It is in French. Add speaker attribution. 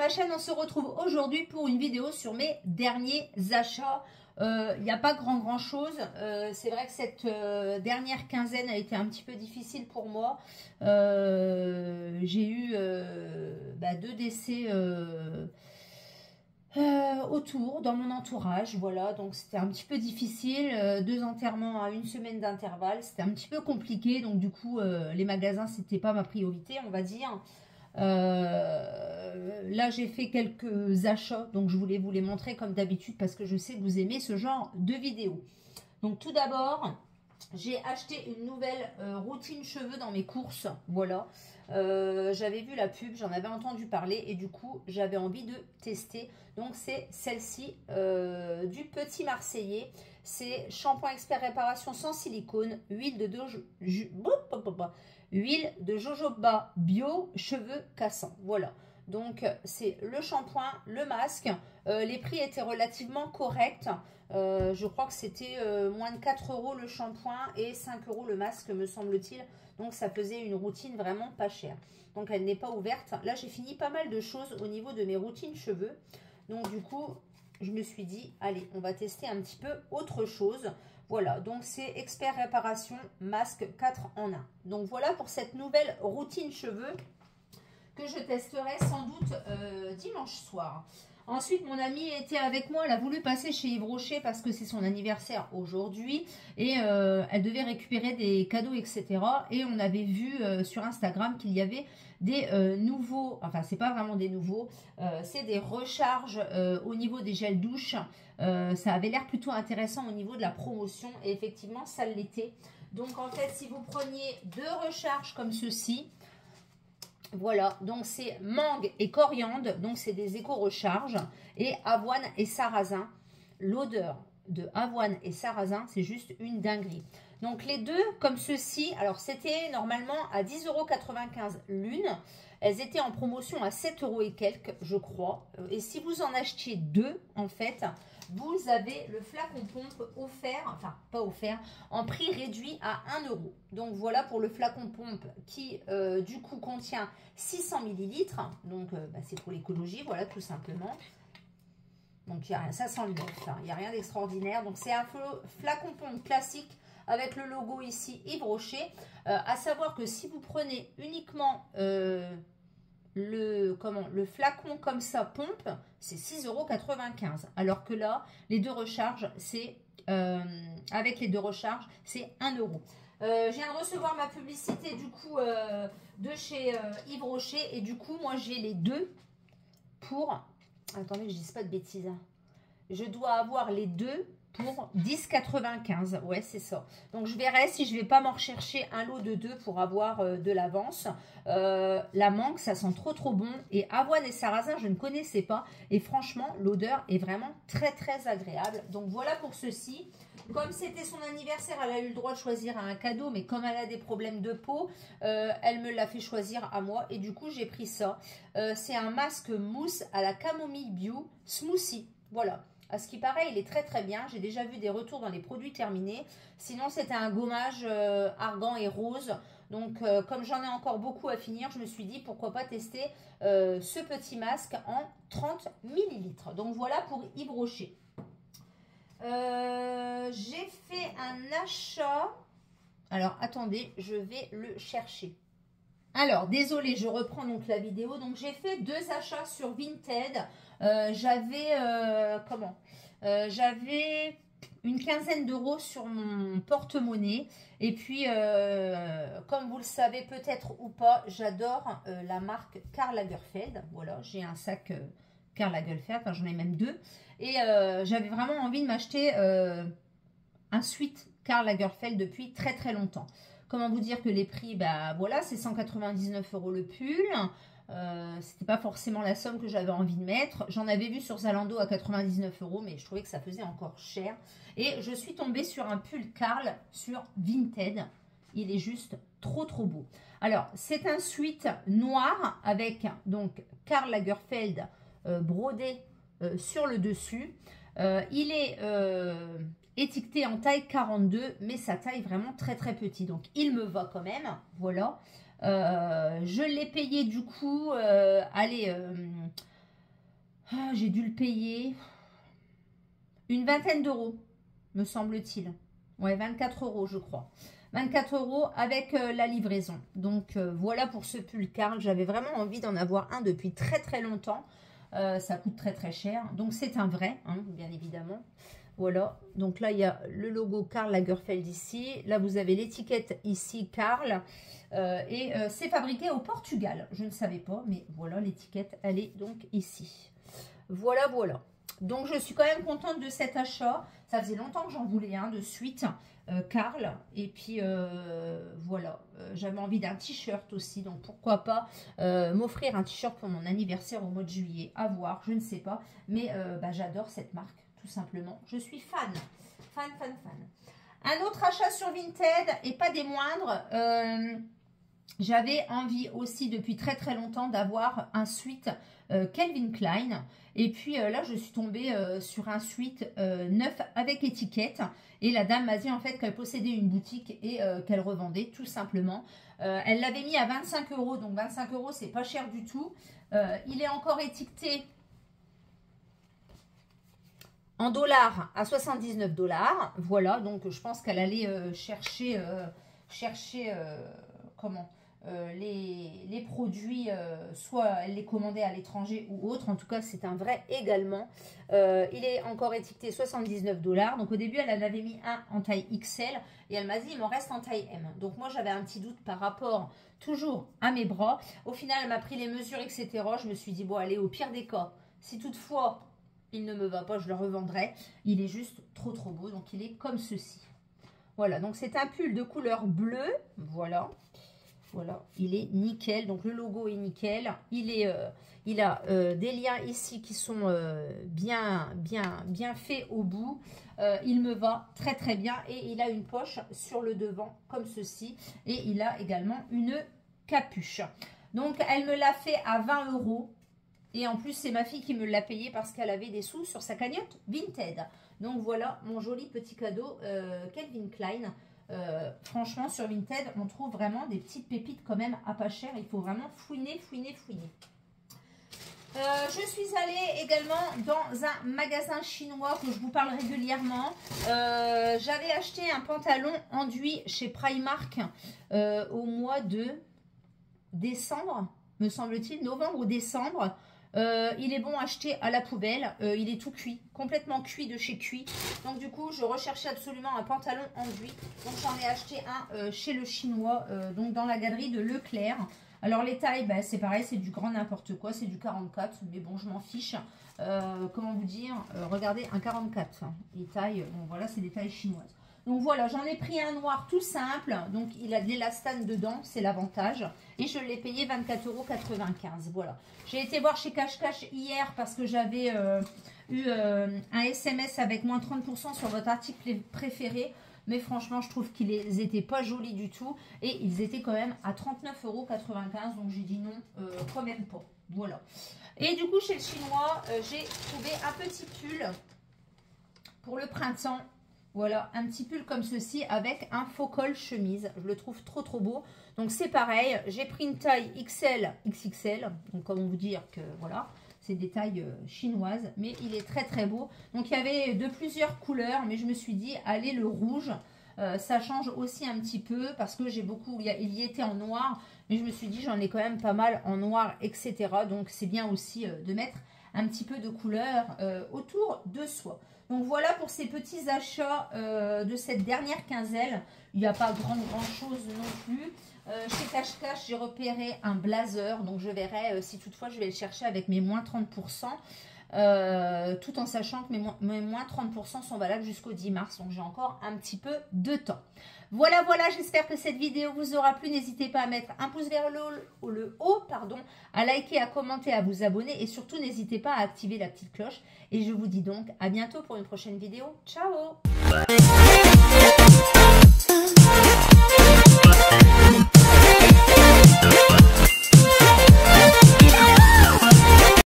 Speaker 1: la chaîne, on se retrouve aujourd'hui pour une vidéo sur mes derniers achats. Il n'y a pas grand chose. C'est vrai que cette dernière quinzaine a été un petit peu difficile pour moi. J'ai eu 2 décès autour, dans mon entourage, voilà, donc c'était un petit peu difficile, 2 enterrements à 1 semaine d'intervalle, c'était un petit peu compliqué, donc du coup les magasins c'était pas ma priorité, on va dire. Là j'ai fait quelques achats, donc je voulais vous les montrer comme d'habitude parce que je sais que vous aimez ce genre de vidéos. Donc tout d'abord, j'ai acheté une nouvelle routine cheveux dans mes courses, voilà. J'avais vu la pub, j'en avais entendu parler et du coup j'avais envie de tester. Donc c'est celle-ci du Petit Marseillais. C'est shampoing expert réparation sans silicone, huile de jojoba bio, cheveux cassants. Voilà. Donc c'est le shampoing, le masque. Les prix étaient relativement corrects. Je crois que c'était moins de 4 € le shampoing et 5 € le masque, me semble-t-il. Donc ça faisait une routine vraiment pas chère. Donc elle n'est pas ouverte. Là j'ai fini pas mal de choses au niveau de mes routines cheveux. Donc du coup je me suis dit allez, on va tester un petit peu autre chose. Voilà, donc c'est expert réparation masque 4 en 1. Donc voilà pour cette nouvelle routine cheveux que je testerai sans doute dimanche soir. Ensuite, mon amie était avec moi, elle a voulu passer chez Yves Rocher parce que c'est son anniversaire aujourd'hui et elle devait récupérer des cadeaux, etc. Et on avait vu sur Instagram qu'il y avait des nouveaux, enfin c'est pas vraiment des nouveaux, c'est des recharges au niveau des gels douche. Ça avait l'air plutôt intéressant au niveau de la promotion et effectivement ça l'était. Donc en fait, si vous preniez 2 recharges comme ceci, voilà, donc c'est mangue et coriandre, donc c'est des éco-recharges, et avoine et sarrasin. L'odeur de avoine et sarrasin, c'est juste une dinguerie. Donc les deux, comme ceci, alors c'était normalement à 10,95 € l'une. Elles étaient en promotion à 7 € et quelques, je crois. Et si vous en achetiez 2, en fait, vous avez le flacon pompe offert, enfin pas offert, en prix réduit à 1 €. Donc voilà pour le flacon pompe qui du coup contient 600 ml. Donc c'est pour l'écologie, voilà tout simplement. Donc il y a rien, ça sent le neuf, hein, il n'y a rien d'extraordinaire. Donc c'est un flacon pompe classique avec le logo ici Yves Rocher. À savoir que si vous prenez uniquement le flacon comme ça pompe, c'est 6,95 € alors que là les 2 recharges c'est avec les 2 recharges c'est 1 €. Je viens de recevoir ma publicité du coup de chez Yves Rocher et du coup moi j'ai les deux pour, attendez que je dise pas de bêtises, je dois avoir les deux pour 10,95 €. Ouais, c'est ça. Donc, je verrai si je vais pas m'en rechercher un lot de 2 pour avoir de l'avance. La mangue, ça sent trop bon. Et avoine et sarrasin, je ne connaissais pas. Et franchement, l'odeur est vraiment très agréable. Donc, voilà pour ceci. Comme c'était son anniversaire, elle a eu le droit de choisir un cadeau. Mais comme elle a des problèmes de peau, elle me l'a fait choisir à moi. Et du coup, j'ai pris ça. C'est un masque mousse à la camomille bio smoothie. Voilà. À ce qui paraît, il est très bien. J'ai déjà vu des retours dans les produits terminés. Sinon, c'était un gommage argan et rose. Donc, comme j'en ai encore beaucoup à finir, je me suis dit pourquoi pas tester ce petit masque en 30 ml. Donc, voilà pour Yves Rocher. J'ai fait un achat. Alors, attendez, je vais le chercher. Alors, désolé, je reprends donc la vidéo. Donc, j'ai fait 2 achats sur Vinted. J'avais une quinzaine d'euros sur mon porte-monnaie. Et puis, comme vous le savez peut-être ou pas, j'adore la marque Karl Lagerfeld. Voilà, j'ai un sac Karl Lagerfeld, enfin, j'en ai même 2. Et j'avais vraiment envie de m'acheter un sweat Karl Lagerfeld depuis très longtemps. Comment vous dire que les prix, voilà, c'est 199 € le pull. C'était pas forcément la somme que j'avais envie de mettre. J'en avais vu sur Zalando à 99 €, mais je trouvais que ça faisait encore cher. Et je suis tombée sur un pull Karl sur Vinted. Il est juste trop beau. Alors, c'est un sweat noir avec donc Karl Lagerfeld brodé sur le dessus. Il est étiqueté en taille 42, mais sa taille vraiment très petit. Donc, il me va quand même. Voilà. Je l'ai payé du coup, allez, j'ai dû le payer une vingtaine d'euros, me semble-t-il. Ouais, 24 euros, je crois. 24 euros avec la livraison. Donc, voilà pour ce pull Karl. J'avais vraiment envie d'en avoir un depuis très, très longtemps. Ça coûte très, très cher. Donc, c'est un vrai, hein, bien évidemment. Voilà. Donc, là, il y a le logo Karl Lagerfeld ici. Là, vous avez l'étiquette ici, Karl. Et c'est fabriqué au Portugal. Je ne savais pas, mais voilà, l'étiquette, elle est donc ici. Voilà, voilà. Donc, je suis quand même contente de cet achat. Ça faisait longtemps que j'en voulais un de suite, Karl. Et puis, voilà. J'avais envie d'un t-shirt aussi. Donc, pourquoi pas m'offrir un t-shirt pour mon anniversaire au mois de juillet. À voir, je ne sais pas. Mais bah, j'adore cette marque, tout simplement. Je suis fan. Fan, fan, fan. Un autre achat sur Vinted, et pas des moindres. J'avais envie aussi depuis très très longtemps d'avoir un sweat Calvin Klein. Et puis là, je suis tombée sur un sweat neuf avec étiquette. Et la dame m'a dit en fait qu'elle possédait une boutique et qu'elle revendait tout simplement. Elle l'avait mis à 25 euros. Donc 25 euros, c'est pas cher du tout. Il est encore étiqueté en dollars à 79 $. Voilà, donc je pense qu'elle allait chercher comment les produits, soit elle les commandait à l'étranger ou autre. En tout cas, c'est un vrai également. Il est encore étiqueté 79 $. Donc au début, elle en avait mis un en taille XL et elle m'a dit il m'en reste en taille M. Donc moi, j'avais un petit doute par rapport toujours à mes bras. Au final, elle m'a pris les mesures, etc. Je me suis dit bon, allez, au pire des cas, si toutefois il ne me va pas, je le revendrai. Il est juste trop trop beau. Donc il est comme ceci. Voilà, donc c'est un pull de couleur bleue. Voilà. Voilà, il est nickel. Donc le logo est nickel. Il a des liens ici qui sont bien faits au bout. Il me va très très bien. Et il a une poche sur le devant comme ceci. Et il a également une capuche. Donc elle me l'a fait à 20 euros. Et en plus, c'est ma fille qui me l'a payé parce qu'elle avait des sous sur sa cagnotte Vinted. Donc voilà mon joli petit cadeau Calvin Klein. Franchement, sur Vinted, on trouve vraiment des petites pépites quand même à pas cher. Il faut vraiment fouiner, fouiner, fouiner. Je suis allée également dans un magasin chinois que je vous parle régulièrement. J'avais acheté un pantalon enduit chez Primark au mois de décembre, me semble-t-il, novembre ou décembre. Il est bon acheté à la poubelle. Il est tout cuit, complètement cuit de chez Cuit. Donc du coup, je recherchais absolument un pantalon enduit. Donc j'en ai acheté un chez le chinois, donc dans la galerie de Leclerc. Alors les tailles, bah, c'est pareil, c'est du grand n'importe quoi, c'est du 44. Mais bon, je m'en fiche. Comment vous dire, regardez, un 44. Les tailles, bon voilà, c'est des tailles chinoises. Donc voilà, j'en ai pris un noir tout simple. Donc il a de l'élastane dedans, c'est l'avantage. Et je l'ai payé 24,95 €. Voilà. J'ai été voir chez Cash Cash hier parce que j'avais eu un SMS avec moins 30% sur votre article préféré. Mais franchement, je trouve qu'ils n'étaient pas jolis du tout. Et ils étaient quand même à 39,95 €. Donc j'ai dit non, quand même pas. Voilà. Et du coup, chez le chinois, j'ai trouvé un petit pull pour le printemps. Voilà, un petit pull comme ceci avec un faux col chemise. Je le trouve trop trop beau. Donc c'est pareil, j'ai pris une taille XL, XXL. Donc comment vous dire que voilà, c'est des tailles chinoises. Mais il est très très beau. Donc il y avait de plusieurs couleurs. Mais je me suis dit, allez le rouge. Ça change aussi un petit peu parce que j'ai beaucoup, il y était en noir. Mais je me suis dit, j'en ai quand même pas mal en noir, etc. Donc c'est bien aussi de mettre un petit peu de couleur autour de soi. Donc voilà pour ces petits achats de cette dernière quinzaine. Il n'y a pas grand chose non plus. Chez Cash Cash, j'ai repéré un blazer. Donc je verrai si toutefois je vais le chercher avec mes moins 30%. Tout en sachant que mes moins 30% sont valables jusqu'au 10 mars. Donc j'ai encore un petit peu de temps. Voilà, voilà, j'espère que cette vidéo vous aura plu. N'hésitez pas à mettre un pouce vers le haut, à liker, à commenter, à vous abonner. Et surtout, n'hésitez pas à activer la petite cloche. Et je vous dis donc à bientôt pour une prochaine vidéo. Ciao!